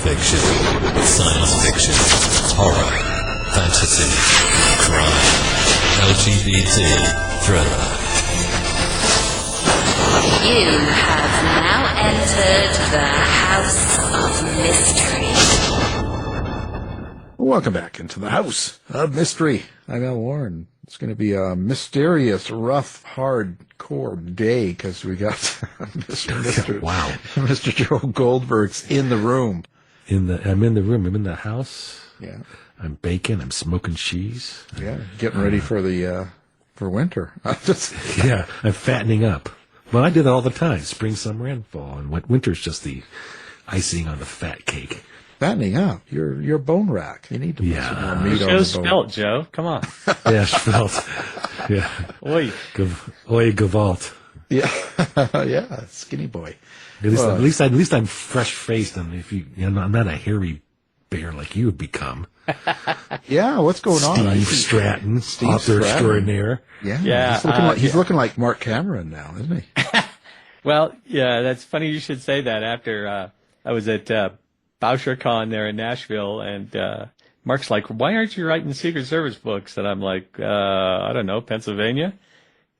Fiction, science fiction, horror, fantasy, crime, LGBT, thriller. You have now entered the House of Mystery. Welcome back into the House of Mystery. I'm Al Warren. It's going to be a mysterious, rough, hardcore day because we got Mr. Joe Goldberg's in the room. I'm in the room. I'm in the house. Yeah. I'm baking. I'm smoking cheese. Yeah. Getting ready for winter. Yeah. I'm fattening up. Well, I do that all the time. Spring, summer, and fall. And winter's just the icing on the fat cake. Fattening up. You're bone rack. You need to put some more meat on the bone. Spelt, Joe. Come on. Yeah, spelt. Yeah. Oi. Oi, Gavalt. Yeah. Yeah. Skinny boy. At least I'm fresh faced, and I'm not a hairy bear like you have become. Yeah, what's going on? Steve Stratton, author extraordinaire. Yeah. He's looking like Mark Cameron now, isn't he? Well, yeah, that's funny you should say that. After I was at BoucherCon there in Nashville, and Mark's like, "Why aren't you writing Secret Service books?" And I'm like, "I don't know, Pennsylvania."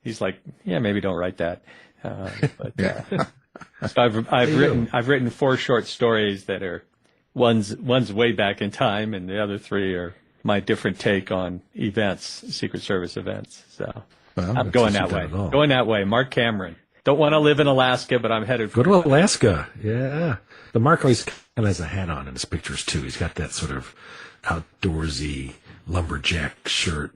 He's like, "Yeah, maybe don't write that." So I've written 4 short stories that are one's way back in time, and the other 3 are my different take on events, Secret Service events. So I'm going that way. Going that way. Mark Cameron. Don't want to live in Alaska, but I'm headed for Go to Alaska. Yeah. The Mark always kind of has a hat on in his pictures too. He's got that sort of outdoorsy lumberjack shirt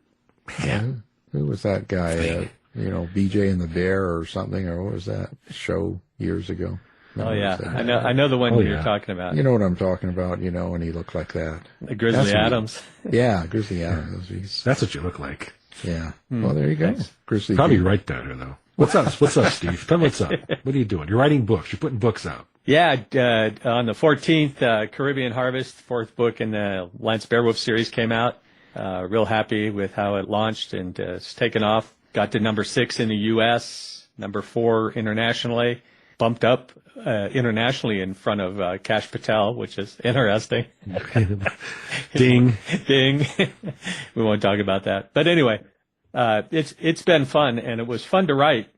hat. Who was that guy? BJ and the Bear or something, or what was that show years ago? I know the one you're talking about. You know what I'm talking about, and he looked like that. The Grizzly Adams. Yeah, Grizzly Adams. That's what you look like. Yeah. Well, there you go. Thanks. Grizzly. Probably right better though. What's up, Steve? Tell me what's up. What are you doing? You're writing books. You're putting books out. Yeah, on the 14th, Caribbean Harvest, 4th book in the Lance Bearwolf series came out. Real happy with how it launched, and it's taken off. Got to number 6 in the U.S., number 4 internationally, bumped up internationally in front of Kash Patel, which is interesting. Ding. Ding. We won't talk about that. But anyway, it's been fun, and it was fun to write.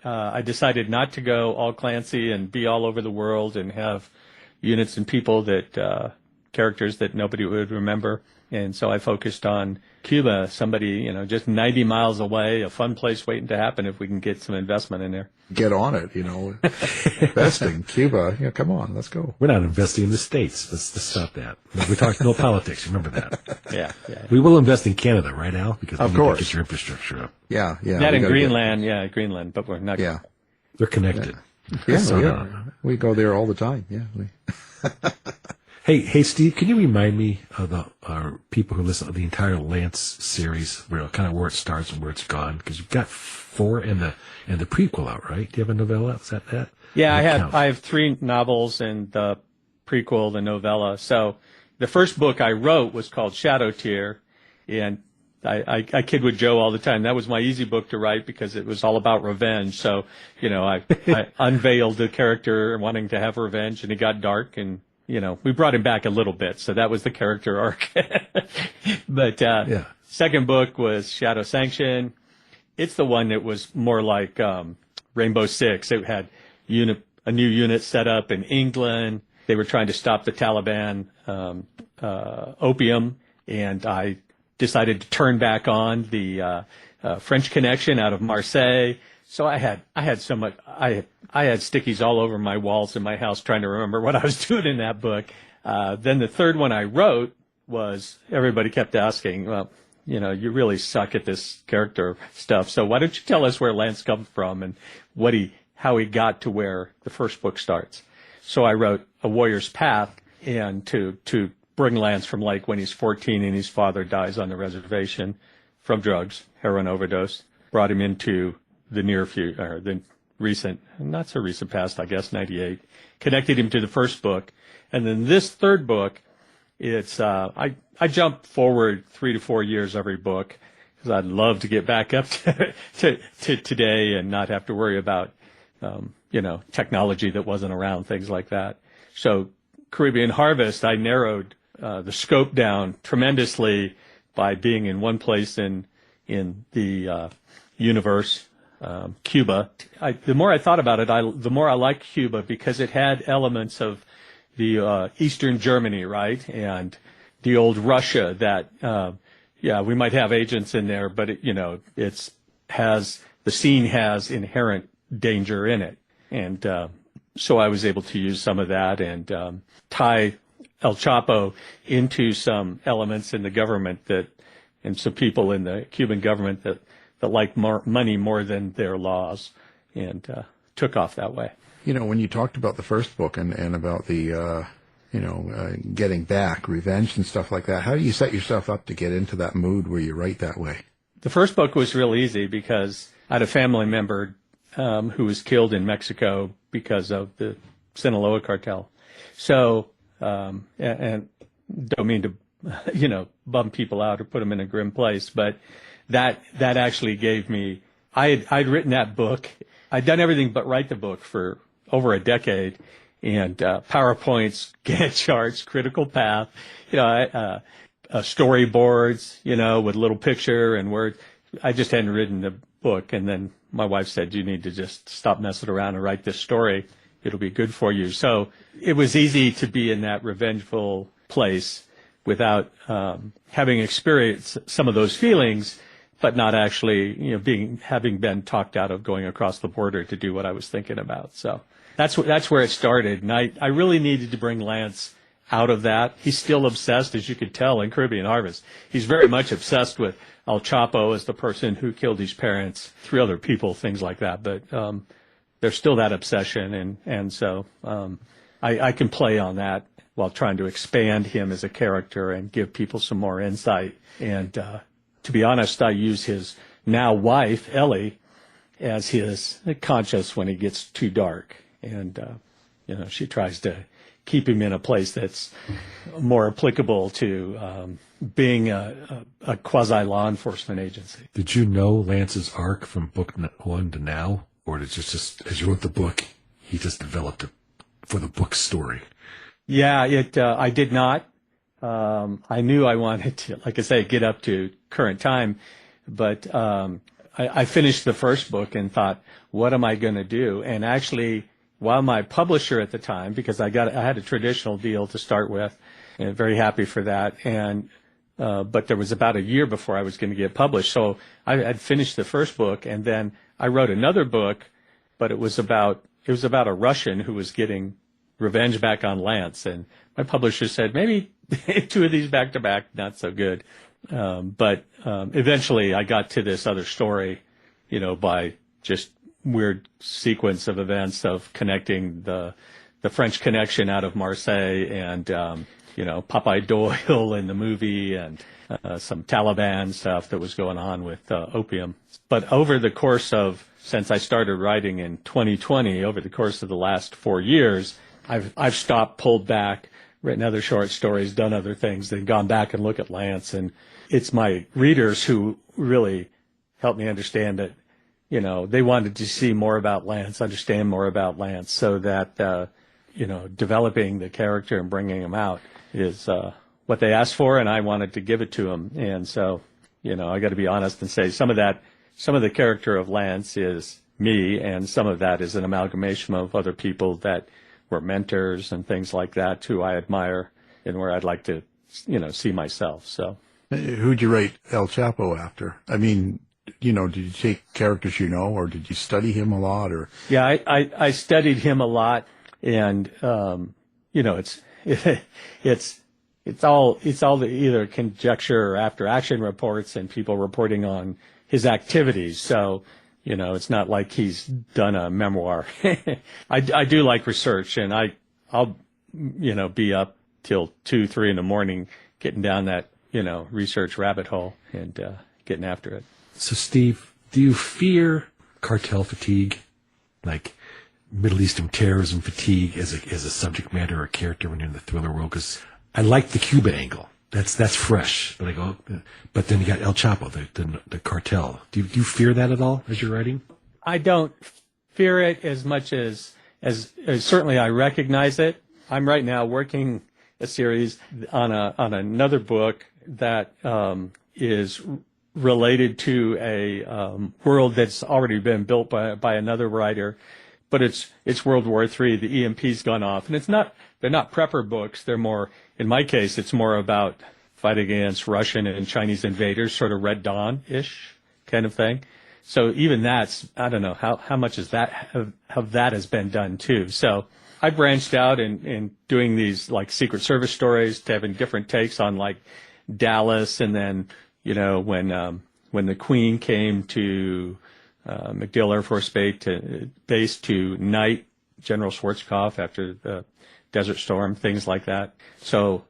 I decided not to go all Clancy and be all over the world and have units and people characters that nobody would remember. And so I focused on Cuba, somebody, just 90 miles away, a fun place waiting to happen if we can get some investment in there. Get on it, investing, Cuba, come on, let's go. We're not investing in the States. Let's stop that. We're talking no politics. Remember that. Yeah. We will invest in Canada, right, Al? Because of we course. Need to get your infrastructure up. Yeah. Not in Greenland, Greenland, but we're not. Yeah. They're connected. Yeah, we go there all the time, yeah. Hey, Steve, can you remind me of our people who listen to the entire Lance series, where it starts and where it's gone? Because you've got 4 and the prequel out, right? Do you have a novella? Is that? Yeah, I have 3 novels and the prequel, the novella. So the first book I wrote was called Shadow Tear, and I kid with Joe all the time. That was my easy book to write because it was all about revenge. So, I unveiled the character wanting to have revenge, and it got dark, and we brought him back a little bit, so that was the character arc. But second book was Shadow Sanction. It's the one that was more like Rainbow Six. It had a new unit set up in England. They were trying to stop the Taliban opium, and I decided to turn back on the French Connection out of Marseille. So I had so much. I had stickies all over my walls in my house trying to remember what I was doing in that book. Then the third one I wrote was, everybody kept asking, well, you really suck at this character stuff. So why don't you tell us where Lance comes from and how he got to where the first book starts? So I wrote A Warrior's Path, and to bring Lance from like when he's 14 and his father dies on the reservation from drugs, heroin overdose, brought him into the near future, or the recent, not so recent past, I guess, 98, connected him to the first book. And then this third book, it's, I jump forward 3 to 4 years every book because I'd love to get back up to today and not have to worry about, technology that wasn't around, things like that. So Caribbean Harvest, I narrowed the scope down tremendously by being in one place in the universe, Cuba. The more I thought about it, the more I liked Cuba because it had elements of the Eastern Germany, right, and the old Russia that, we might have agents in there, but the scene has inherent danger in it, and so I was able to use some of that and tie El Chapo into some elements in the government and some people in the Cuban government that like money more than their laws, and took off that way. When you talked about the first book and about the, getting back, revenge and stuff like that, how do you set yourself up to get into that mood where you write that way? The first book was real easy because I had a family member who was killed in Mexico because of the Sinaloa cartel. So, and don't mean to, bum people out or put them in a grim place, but that actually gave me, I'd written that book. I'd done everything but write the book for over a decade, and PowerPoints, Gantt charts, critical path, storyboards, with little picture and words. I just hadn't written the book, and then my wife said, "You need to just stop messing around and write this story. It'll be good for you." So it was easy to be in that revengeful place without having experienced some of those feelings, but not actually, having been talked out of going across the border to do what I was thinking about. So that's where it started. And I really needed to bring Lance out of that. He's still obsessed, as you could tell in Caribbean Harvest. He's very much obsessed with El Chapo as the person who killed his parents, 3 other people, things like that. But there's still that obsession, and so I can play on that while trying to expand him as a character and give people some more insight. And to be honest, I use his now wife, Ellie, as his conscience when he gets too dark. And, she tries to keep him in a place that's more applicable to being a quasi-law enforcement agency. Did you know Lance's arc from book 1 to now? Or did it just as you wrote the book, he just developed it for the book story? Yeah, I did not. I knew I wanted to, like I say, get up to current time, but I finished the first book and thought, what am I going to do? And actually, while my publisher at the time, because I had a traditional deal to start with, and very happy for that, and but there was about a year before I was going to get published, so I had finished the first book, and then I wrote another book, but it was about a Russian who was getting revenge back on Lance, and my publisher said, maybe 2 of these back to back, not so good. But eventually I got to this other story, by just weird sequence of events of connecting the French Connection out of Marseille and, Popeye Doyle in the movie and some Taliban stuff that was going on with opium. But over the course of, since I started writing in 2020, over the course of the last 4 years, I've stopped, pulled back, written other short stories, done other things, then gone back and look at Lance. And it's my readers who really helped me understand that, they wanted to see more about Lance, understand more about Lance, so that, developing the character and bringing him out is what they asked for, and I wanted to give it to them. And so, I got to be honest and say some of the character of Lance is me, and some of that is an amalgamation of other people that were mentors and things like that who I admire and where I'd like to, see myself. So, who'd you write El Chapo after? I mean, did you take characters or did you study him a lot? Or yeah, I studied him a lot, and it's all the either conjecture or after action reports and people reporting on his activities. So, it's not like he's done a memoir. I do like research, and I'll be up till 2, 3 in the morning getting down that, research rabbit hole and getting after it. So, Steve, do you fear cartel fatigue, like Middle Eastern terrorism fatigue as a subject matter or character when you're in the thriller world? Because I like the Cuba angle. That's fresh. But then you got El Chapo, the cartel. Do you fear that at all as you're writing? I don't fear it as much as certainly I recognize it. I'm right now working a series on another book that is related to a world that's already been built by another writer, but it's World War III. The EMP's gone off, and they're not prepper books. They're more, in my case, it's more about fighting against Russian and Chinese invaders, sort of Red Dawn-ish kind of thing. So even that's, I don't know how much is that, how that has been done too. So I branched out in doing these like Secret Service stories, to having different takes on like Dallas, and then, you know, when the Queen came to MacDill Air Force Base to knight General Schwarzkopf after the Desert Storm, things like that. So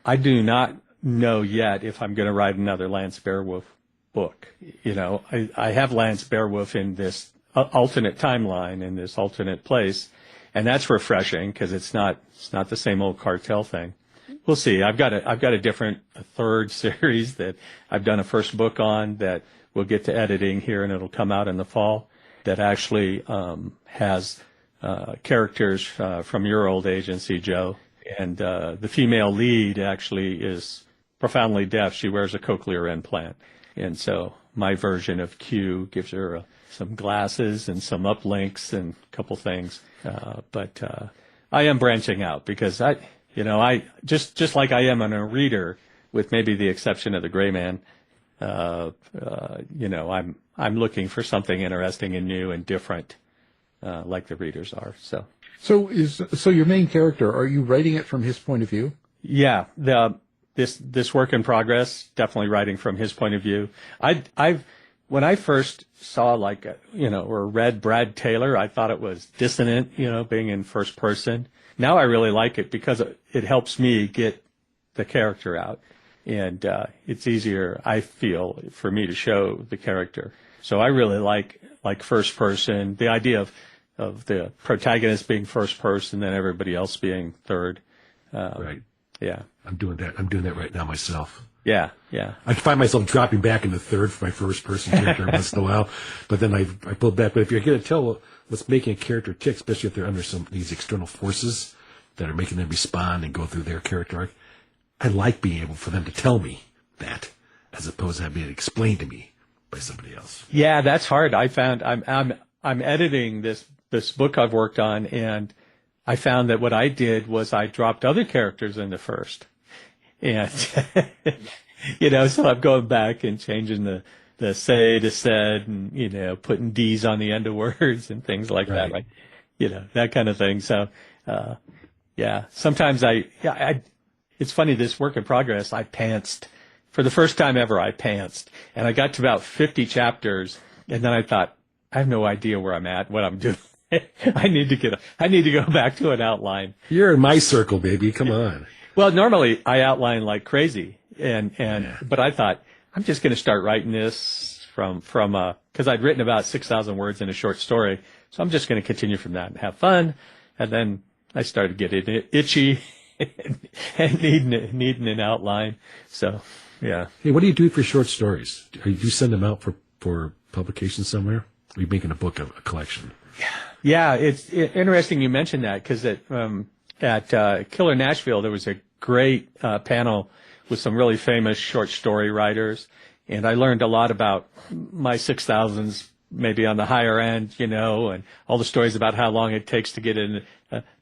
I do not know yet if I'm going to write another Lance Bearwolf book. You know, I have Lance Bearwolf in this alternate timeline, in this alternate place, and that's refreshing because it's not the same old cartel thing. We'll see. I've got a third series that I've done a first book on that we'll get to editing here, and it'll come out in the fall, that actually has characters from your old agency, Joe. And the female lead actually is profoundly deaf. She wears a cochlear implant. And so my version of Q gives her some glasses and some uplinks and a couple things. But I am branching out because I just like I am a reader, with maybe the exception of the Gray Man, you know, I'm looking for something interesting and new and different, like the readers are. So your main character, are you writing it from his point of view? Yeah, this work in progress, definitely writing from his point of view. When I first saw or read Brad Taylor, I thought it was dissonant, you know, being in first person. Now I really like it because it helps me get the character out, and it's easier, I feel, for me to show the character. So I really like first person, the idea of the protagonist being first person, then everybody else being third. Right. Yeah. I'm doing that right now myself. Yeah. I find myself dropping back into third for my first person character once in a while, but then I pull back. But if you're going to tell what's making a character tick, especially if they're under these external forces that are making them respond and go through their character arc, I like being able for them to tell me that, as opposed to having it explained to me by somebody else. Yeah, that's hard. I found I'm editing this book I've worked on, and I found that what I did was I dropped other characters into first. And, you know, so I'm going back and changing the say to said, and, you know, putting D's on the end of words and things like that, right? You know, that kind of thing. So, yeah, sometimes it's funny, this work in progress, I pantsed. For the first time ever, I pantsed. And I got to about 50 chapters, and then I thought, I have no idea where I'm at, what I'm doing. I need to go back to an outline. You're in my circle, baby. Come on. Well, normally I outline like crazy, but I thought I'm just going to start writing this from because I'd written about 6,000 words in a short story, so I'm just going to continue from that and have fun. And then I started getting itchy and needing an outline. So, yeah. Hey, what do you do for short stories? Do you send them out for publication somewhere? Or are you making a book of a collection? Yeah, it's interesting you mentioned that, because at Killer Nashville, there was a great panel with some really famous short story writers, and I learned a lot about my 6,000s, maybe on the higher end, you know, and all the stories about how long it takes to get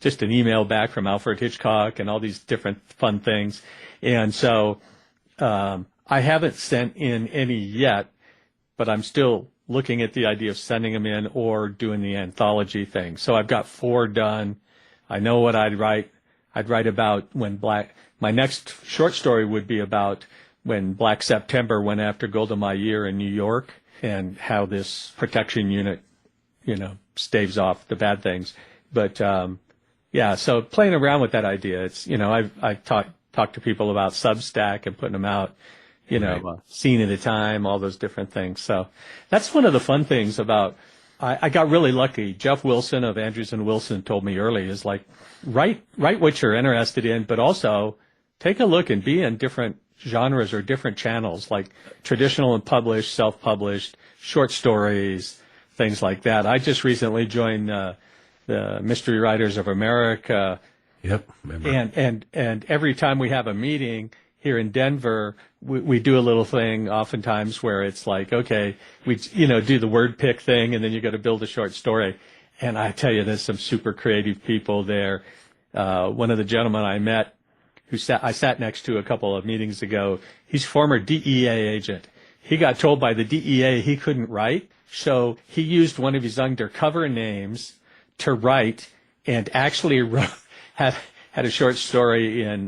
just an email back from Alfred Hitchcock and all these different fun things. And so I haven't sent in any yet, but I'm still looking at the idea of sending them in or doing the anthology thing. So I've got 4 done. I know what I'd write. I'd write about my next short story would be about when Black September went after Golda Meir in New York, and how this protection unit, you know, staves off the bad things. But, yeah, so playing around with that idea, it's, you know, I've talked to people about Substack and putting them out, you know, scene at a time, all those different things. So that's one of the fun things about, I got really lucky. Jeff Wilson of Andrews and Wilson told me early, is like, write what you're interested in, but also take a look and be in different genres or different channels, like traditional and published, self-published, short stories, things like that. I just recently joined the Mystery Writers of America Yep. Remember. And every time we have a meeting here in Denver, we do a little thing oftentimes where it's like, okay, we, do the word pick thing, and then you got to build a short story. And I tell you, there's some super creative people there. One of the gentlemen I met I sat next to a couple of meetings ago, he's former DEA agent. He got told by the DEA he couldn't write, so he used one of his undercover names to write, and actually had a short story in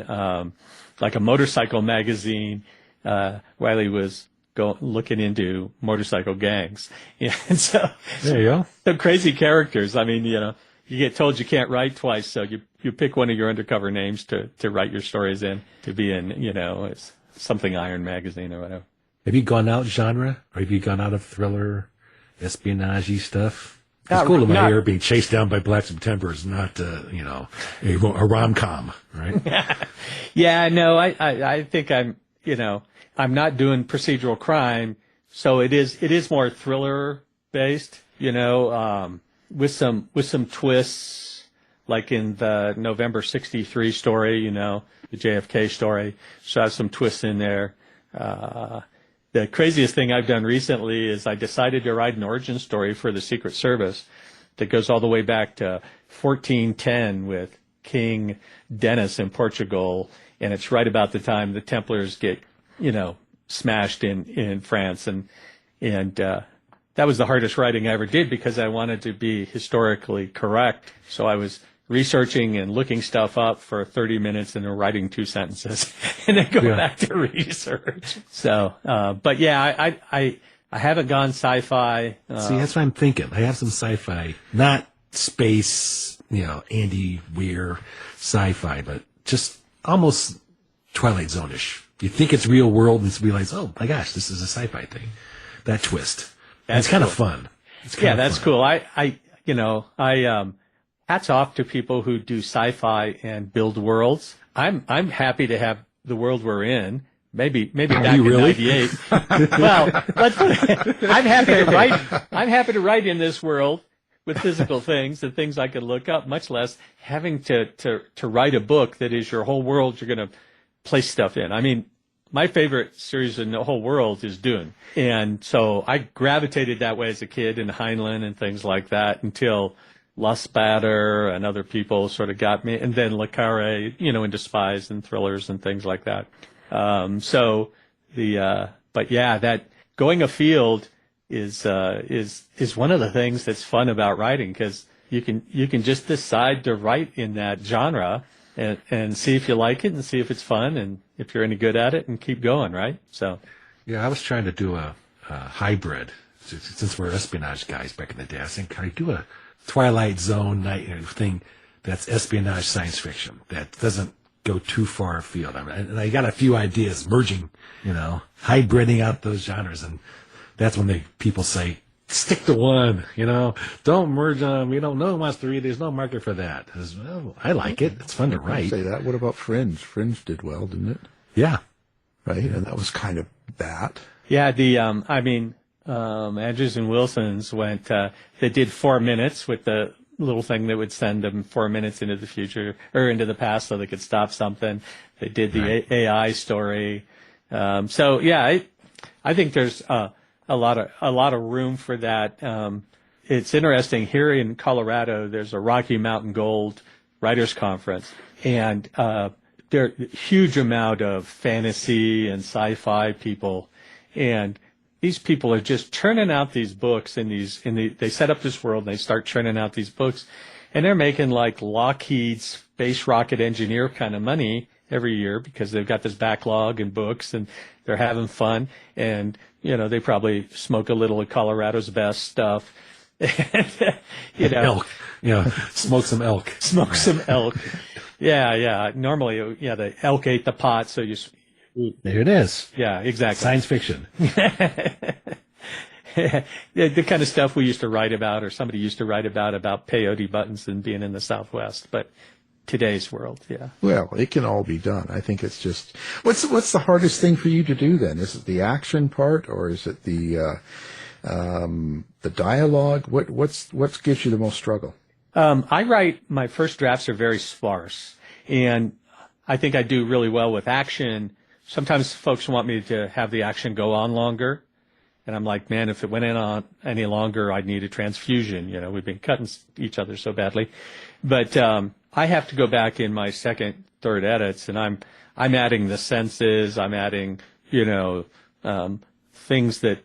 like a motorcycle magazine while he was looking into motorcycle gangs. And so there you go. Some crazy characters. I mean, you get told you can't write twice, so you pick one of your undercover names to write your stories in, to be in, it's something Iron magazine or whatever. Have you gone out genre, or have you gone out of thriller, espionage stuff? It's cool to hear being chased down by Black September is not, a rom-com, right? Yeah, no, I think I'm not doing procedural crime, so it is more thriller based, with some twists, like in the November '63 story, the JFK story. So I have some twists in there. The craziest thing I've done recently is I decided to write an origin story for the Secret Service that goes all the way back to 1410 with King Dennis in Portugal, and it's right about the time the Templars get, smashed in France, and that was the hardest writing I ever did because I wanted to be historically correct. So I was researching and looking stuff up for 30 minutes and then writing 2 sentences and then go back to research. So, but yeah, I haven't gone sci-fi. See, that's what I'm thinking. I have some sci-fi, not space, Andy Weir sci-fi, but just almost Twilight Zone-ish. You think it's real world and realize, oh my gosh, this is a sci-fi thing. That twist. It's kind of fun. That's cool. Hats off to people who do sci-fi and build worlds. I'm happy to have the world we're in. Maybe back in '98. Well, let's put it, I'm happy to write in this world with physical things and things I can look up, much less having to write a book that is your whole world you're going to place stuff in. I mean, my favorite series in the whole world is Dune. And so I gravitated that way as a kid in Heinlein and things like that until Lusbader and other people sort of got me. And then Le Carre, into spies and thrillers and things like that. But yeah, that going afield is one of the things that's fun about writing, because you can just decide to write in that genre and see if you like it and see if it's fun and if you're any good at it and keep going, right? So, yeah, I was trying to do a hybrid since we're espionage guys back in the day. I was thinking, can I do a Twilight Zone night thing that's espionage science fiction that doesn't go too far afield? And I got a few ideas merging, hybriding out those genres, and that's when people say, stick to one, don't merge them. We don't know who wants to read. There's no market for that. Well, I like it. It's fun to write. Say that. What about Fringe? Fringe did well, didn't it? Yeah. Right. And that was kind of that. Yeah. Andrews and Wilson's went, they did 4 minutes with the little thing that would send them 4 minutes into the future or into the past so they could stop something. They did the AI story. So yeah, I think there's, a lot of room for that. It's interesting here in Colorado. There's a Rocky Mountain Gold Writers Conference, and there a huge amount of fantasy and sci-fi people, and these people are just churning out these books they set up this world and they start churning out these books, and they're making like Lockheed space rocket engineer kind of money every year because they've got this backlog in books and they're having fun, and they probably smoke a little of Colorado's best stuff. Elk. Smoke some elk. Smoke some elk. Yeah. Normally, the elk ate the pot, so you. There it is. Yeah, exactly. Science fiction. The kind of stuff we used to write about, or somebody used to write about peyote buttons and being in the Southwest, but today's world, yeah. Well, it can all be done. I think it's just what's the hardest thing for you to do then? Is it the action part, or is it the dialogue? What gives you the most struggle? I write, my first drafts are very sparse, And I think I do really well with action. Sometimes folks want me to have the action go on longer. And I'm like, man, if it went on any longer, I'd need a transfusion. You know, we've been cutting each other so badly. But I have to go back in my second, third edits, and I'm adding the senses. I'm adding, things that,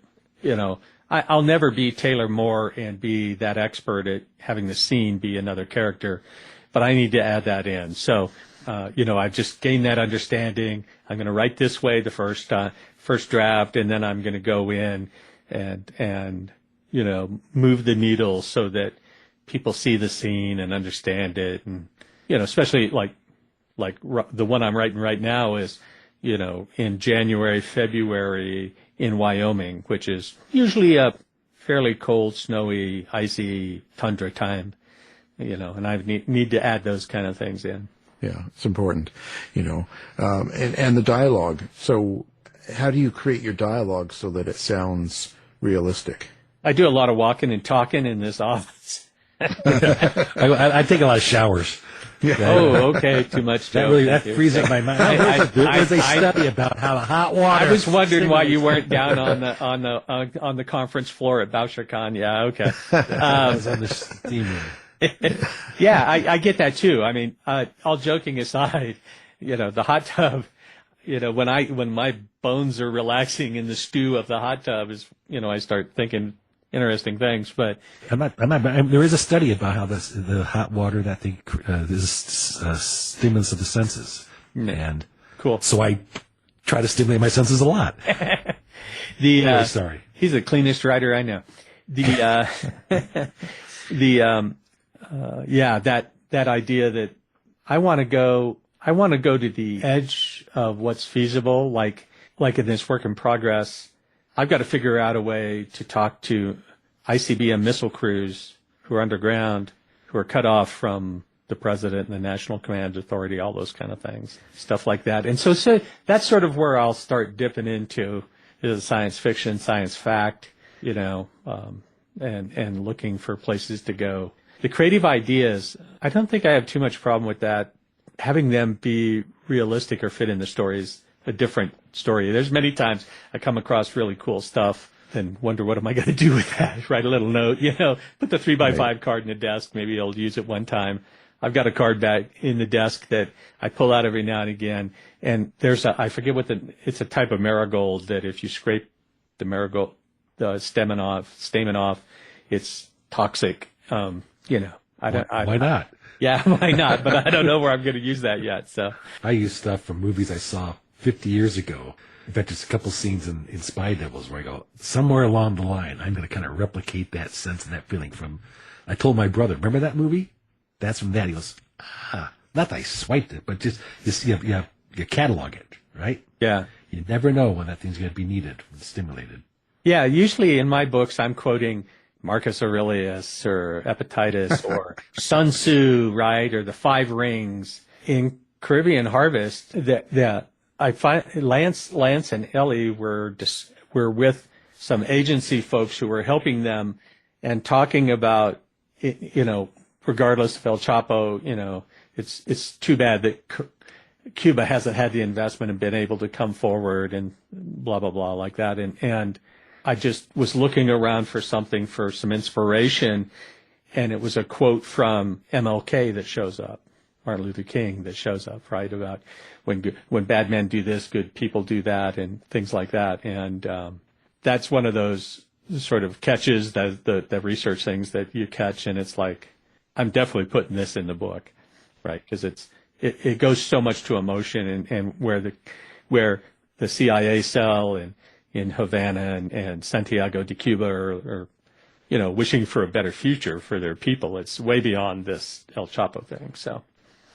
I'll never be Taylor Moore and be that expert at having the scene be another character, but I need to add that in. So, I've just gained that understanding. I'm going to write this way the first draft, and then I'm going to go in and move the needle so that people see the scene and understand it. And, especially like the one I'm writing right now is, in January, February in Wyoming, which is usually a fairly cold, snowy, icy tundra time, and I need to add those kind of things in. Yeah, it's important, and the dialogue. So how do you create your dialogue so that it sounds realistic? I do a lot of walking and talking in this office. I take a lot of showers. Yeah. Oh, okay. Too much. That frees up my mind. There's a study about how hot water. I was wondering why you weren't down on the conference floor at Boucher Con. Yeah, okay. I was on the steam room. Yeah, I get that too. I mean, all joking aside, the hot tub, when my bones are relaxing in the stew of the hot tub is, I start thinking interesting things. But there is a study about how the hot water that is stimulants of the senses, and cool. So I try to stimulate my senses a lot. Sorry, he's the cleanest writer I know. That idea that I want to go to the edge of what's feasible, like in this work in progress. I've got to figure out a way to talk to ICBM missile crews who are underground, who are cut off from the president and the National Command Authority, all those kind of things, stuff like that. And so that's sort of where I'll start dipping into is science fiction, science fact, and looking for places to go. The creative ideas, I don't think I have too much problem with that. Having them be realistic or fit in the story is a different story. There's many times I come across really cool stuff and wonder, what am I going to do with that? Write a little note, put the 3x5 card in the desk. Maybe I'll use it one time. I've got a card back in the desk that I pull out every now and again. And I forget it's a type of marigold that if you scrape the marigold, the stamen off, it's toxic. Why not? Yeah, why not? But I don't know where I'm going to use that yet. So I use stuff from movies I saw 50 years ago. In fact, there's a couple scenes in Spy Devils where I go, somewhere along the line, I'm going to kind of replicate that sense and that feeling from, I told my brother, remember that movie? That's from that. He goes, not that I swiped it, but just you catalog it, right? Yeah. You never know when that thing's going to be needed, when it's stimulated. Yeah, usually in my books, I'm quoting Marcus Aurelius or Epictetus or Sun Tzu, right? Or the Five Rings. In Caribbean Harvest, I find Lance and Ellie were with some agency folks who were helping them and talking about, regardless of El Chapo, it's too bad that Cuba hasn't had the investment and been able to come forward and blah, blah, blah like that. And I just was looking around for something for some inspiration, and it was a quote from MLK that shows up, Martin Luther King that shows up, right, about when bad men do this, good people do that, and things like that. And that's one of those sort of catches, the research things that you catch, and it's like, I'm definitely putting this in the book, right, because it goes so much to emotion, and where the CIA cell in Havana and Santiago de Cuba are wishing for a better future for their people. It's way beyond this El Chapo thing. So,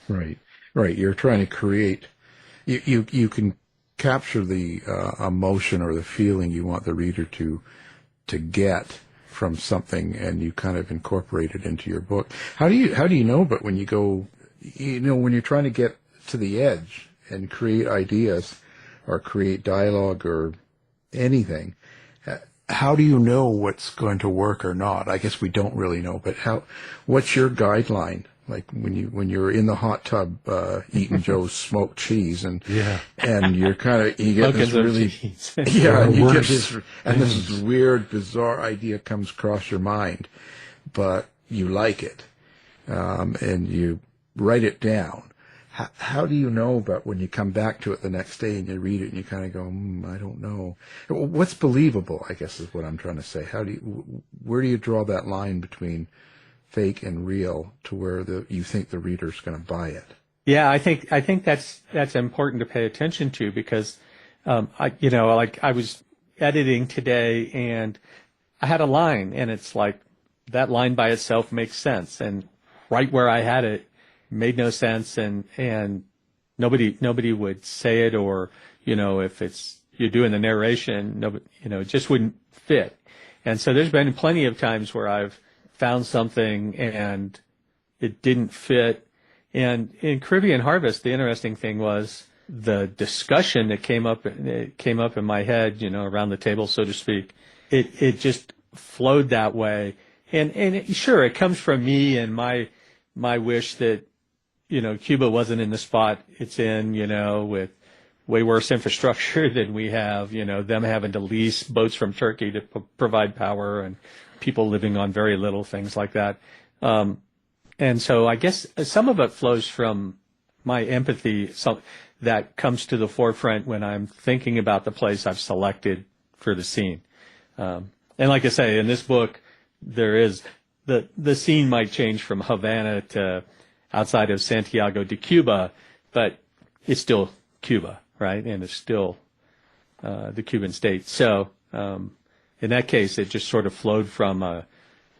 right. You're trying to create. You can capture the emotion or the feeling you want the reader to get from something, and you kind of incorporate it into your book. How do you know? But when you go, when you're trying to get to the edge and create ideas or create dialogue or anything, how do you know what's going to work or not? I guess we don't really know, but what's your guideline Like when you're in the hot tub eating Joe's smoked cheese, and you're you get this really and you get this, and this weird, bizarre idea comes across your mind, but you like it, and you write it down. How do you know about when you come back to it the next day and you read it and you kind of go, I don't know. What's believable, I guess, is what I'm trying to say. Where do you draw that line between fake and real to where you think the reader's going to buy it? Yeah, I think that's important to pay attention to, because I was editing today and I had a line, and it's like that line by itself makes sense, and right where I had it made no sense, and nobody would say it, or if it's you're doing the narration, it just wouldn't fit. And so there's been plenty of times where I've found something and it didn't fit. And in Caribbean Harvest, the interesting thing was the discussion that came up in my head, around the table, so to speak. It just flowed that way. And sure, it comes from me and my wish that, Cuba wasn't in the spot it's in, with way worse infrastructure than we have, them having to lease boats from Turkey to provide power, and people living on very little, things like that. And so I guess some of it flows from my empathy that comes to the forefront when I'm thinking about the place I've selected for the scene. And like I say, in this book, there is the scene might change from Havana to outside of Santiago de Cuba, but it's still Cuba, right? And it's still the Cuban state. So in that case, it just sort of flowed from a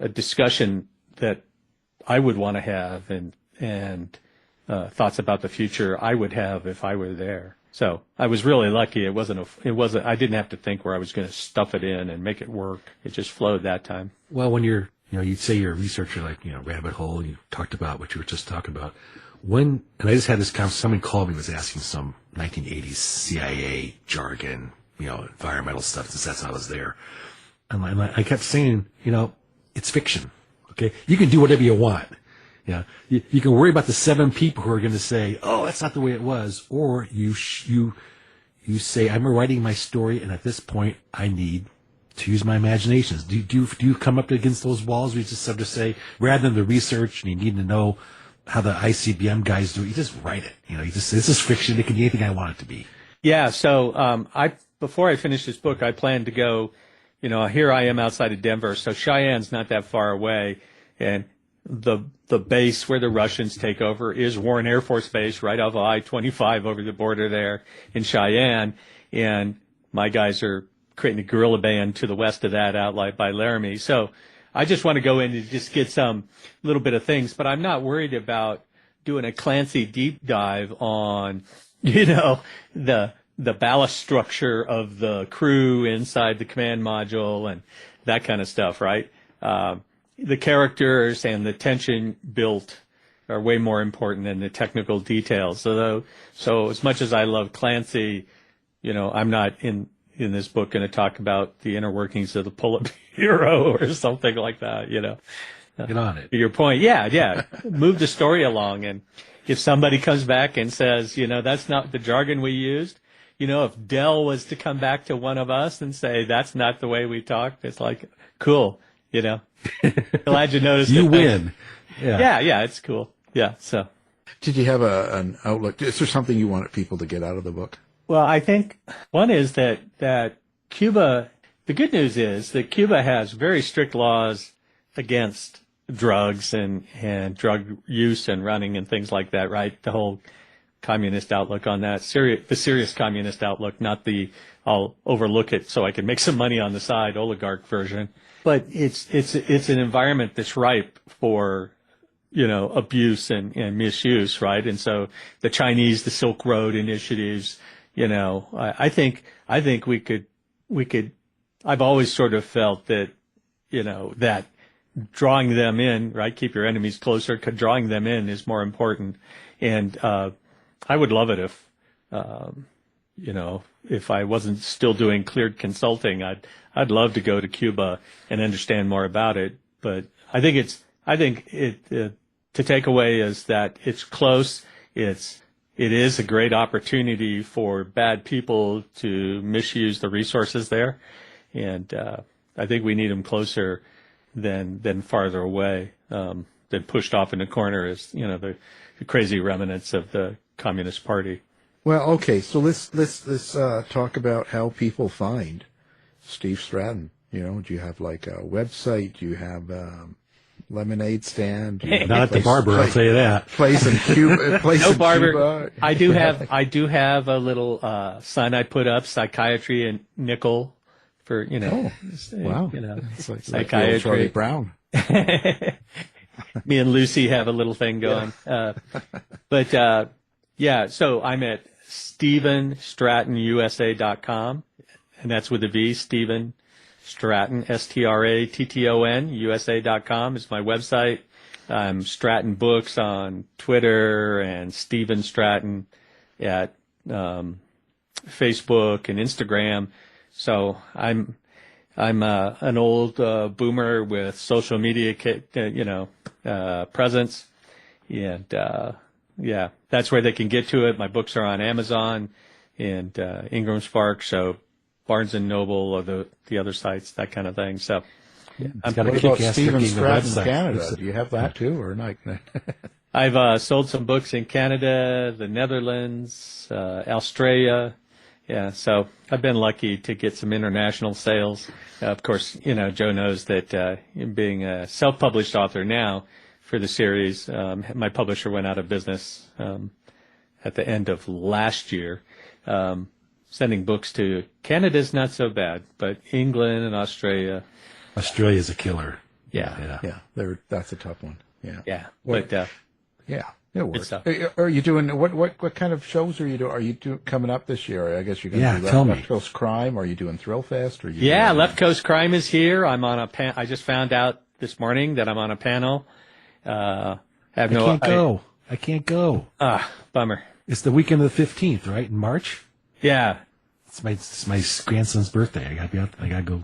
discussion that I would want to have, and thoughts about the future I would have if I were there. So I was really lucky. It wasn't. I didn't have to think where I was going to stuff it in and make it work. It just flowed that time. Well, when you'd say you're a researcher, like, rabbit hole, you talked about what you were just talking about. And I just had this conversation, somebody called me, was asking some 1980s CIA jargon, environmental stuff, since that's how I was there. And I kept saying, it's fiction. Okay. You can do whatever you want. Yeah. You can worry about the 7 people who are going to say, oh, that's not the way it was. Or you say, I'm writing my story, and at this point I need to use my imaginations. Do you come up against those walls where you just have to say, rather than the research and you need to know how the ICBM guys do it, you just write it. This is fiction. It can be anything I want it to be. Yeah. So, before I finished this book, I planned to go, here I am outside of Denver. So Cheyenne's not that far away. And the base where the Russians take over is Warren Air Force Base, right off of I-25 over the border there in Cheyenne. And my guys are creating a guerrilla band to the west of that, out like by Laramie. So I just want to go in and just get some little bit of things, but I'm not worried about doing a Clancy deep dive on, the ballast structure of the crew inside the command module and that kind of stuff, right? The characters and the tension built are way more important than the technical details. So as much as I love Clancy, I'm not in this book going to talk about the inner workings of the Politburo or something like that, Get on it. To your point, yeah. Move the story along. And if somebody comes back and says, that's not the jargon we used, if Dell was to come back to one of us and say, that's not the way we talked, it's like, cool, Glad you noticed you it. win. Yeah, it's cool. Yeah, so. Did you have an outlook? Is there something you wanted people to get out of the book? Well, I think one is that Cuba, the good news is that Cuba has very strict laws against drugs and drug use and running and things like that, right? The whole communist outlook on that, the serious communist outlook, not the I'll overlook it so I can make some money on the side oligarch version. But it's an environment that's ripe for, abuse and misuse, right? And so the Chinese, the Silk Road initiatives, I think we could, I've always sort of felt that, that drawing them in, right? Keep your enemies closer. Drawing them in is more important. And, I would love it if, if I wasn't still doing cleared consulting, I'd love to go to Cuba and understand more about it. But I think to take away is that it's close. It is a great opportunity for bad people to misuse the resources there. And I think we need them closer than farther away, than pushed off in the corner as, the crazy remnants of the Communist Party. Well, okay, so let's talk about how people find Steve Stratton. Do you have like a website? Do you have lemonade stand? Do you have Not at the barber, I'll tell you that. Place in Cuba. No barber. Cuba. I do have a little sign I put up, psychiatry and nickel for Oh, wow. It's like psychiatry. Charlie Brown. Me and Lucy have a little thing going. So I'm at StephenStrattonUSA.com, and that's with a V, Stephen Stratton, Stratton, USA.com is my website. Stratton Books on Twitter and Stephen Stratton at Facebook and Instagram. So I'm an old boomer with social media, presence, and that's where they can get to it. My books are on Amazon and Ingram Spark, so Barnes and Noble or the other sites, that kind of thing. So what about Stephen Stratton Canada? Do you have that too, or not? I've sold some books in Canada, the Netherlands, Australia. Yeah, so I've been lucky to get some international sales. Of course, Joe knows that being a self-published author now for the series, my publisher went out of business at the end of last year. Sending books to Canada's not so bad, but England and Australia's a killer. Yeah. That's a tough one. Yeah. But it works. Are you doing what kind of shows are you doing? Are you coming up this year? I guess you're going to do Left Coast Crime. Are you doing Thrill Fest? Left Coast Crime is here. I'm on I just found out this morning that I'm on a panel. I can't go. Bummer. It's the weekend of the 15th, right? In March? Yeah. It's my grandson's birthday. I gotta go.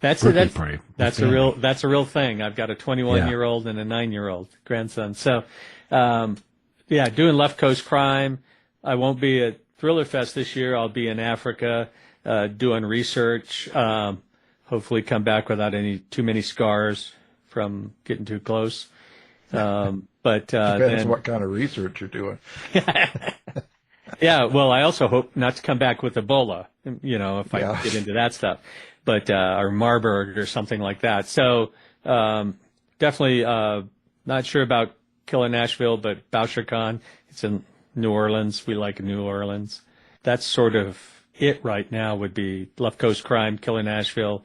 That's a real thing. I've got a 21-year-old and a 9-year-old grandson. So, doing Left Coast Crime. I won't be at Thriller Fest this year. I'll be in Africa, doing research. Hopefully come back without too many scars from getting too close. Depends what kind of research you're doing. Yeah, well, I also hope not to come back with Ebola, if I get into that stuff, but or Marburg or something like that. So definitely not sure about Killer Nashville, but Boucher Khan. It's in New Orleans. We like New Orleans. That's sort of it right now would be Left Coast Crime, Killer Nashville,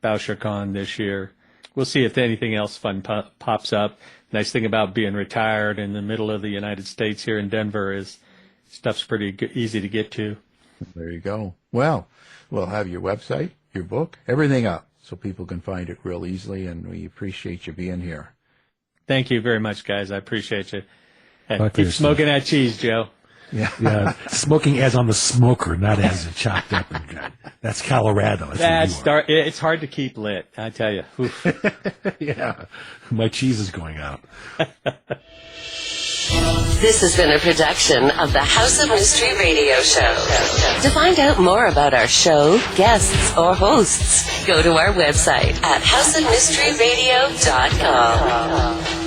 Boucher Khan this year. We'll see if anything else fun pops up. Nice thing about being retired in the middle of the United States here in Denver is stuff's pretty easy to get to. There you go. Well, we'll have your website, your book, everything up so people can find it real easily, and we appreciate you being here. Thank you very much, guys. I appreciate you. And keep smoking that cheese, Joe. Yeah. Smoking as on the smoker, not as it chopped up. That's Colorado. It's hard to keep lit, I tell you. Yeah. My cheese is going out. This has been a production of the House of Mystery Radio Show. To find out more about our show, guests, or hosts, go to our website at houseofmysteryradio.com.